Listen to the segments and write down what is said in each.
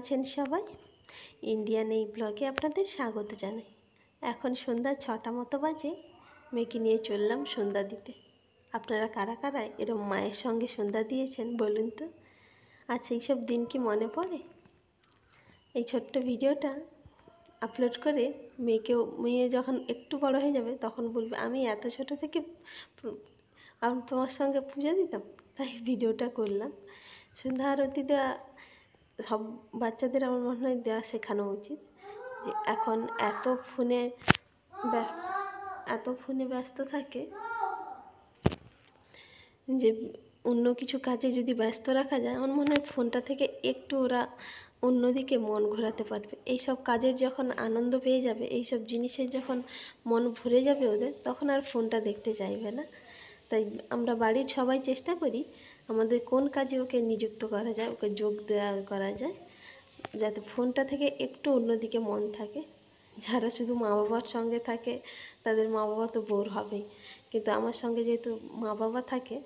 আছেন সবাই? ইন্ডিয়ান এই ব্লগে আপনাদের স্বাগত জানাই। এখন সন্ধ্যা 6টা মতো বাজে। মেয়েকে নিয়ে চললাম সন্ধ্যা দিতে। আপনারা কারা কারা এরম মায়ের সঙ্গে সন্ধ্যা দিয়েছেন বলুন তো? আর সেই সব দিন কি মনে পড়ে? এই ছোট্ট ভিডিওটা আপলোড করে মেয়ে যখন একটু বড় হয়ে যাবে তখন বলবে, আমি এত ছোট থেকে আমি তোমার সঙ্গে পুজো দিতাম। তাই ভিডিওটা করলাম। সন্ধ্যা আরতি দেওয়া সব বাচ্চাদের আমার মনে হয় দেওয়া শেখানো উচিত। যে এখন এত ফোনে ব্যস্ত থাকে যে অন্য কিছু কাজে যদি ব্যস্ত রাখা যায়, আমার মনে হয় ফোনটা থেকে একটু ওরা অন্যদিকে মন ঘোরাতে পারবে। এইসব কাজের যখন আনন্দ পেয়ে যাবে, এইসব জিনিসের যখন মন ভরে যাবে ওদের, তখন আর ফোনটা দেখতে চাইবে না। তাই আমরা বাড়ির সবাই চেষ্টা করি আমাদের কোন কাজে ওকে নিযুক্ত করা যায়, ওকে যোগ দেওয়া করা যায়, যাতে ফোনটা থেকে একটু অন্যদিকে মন থাকে। যারা শুধু মা বাবার সঙ্গে থাকে তাদের মা বাবা তো বোর হবেই, কিন্তু আমার সঙ্গে যেহেতু মা বাবা থাকে,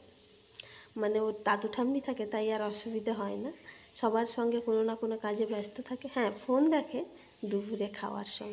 মানে ওর দাদু ঠাম্মি থাকে, তাই আর অসুবিধা হয় না। সবার সঙ্গে কোনো না কোনো কাজে ব্যস্ত থাকে। হ্যাঁ, ফোন দেখে দুপুরে খাওয়ার সময়।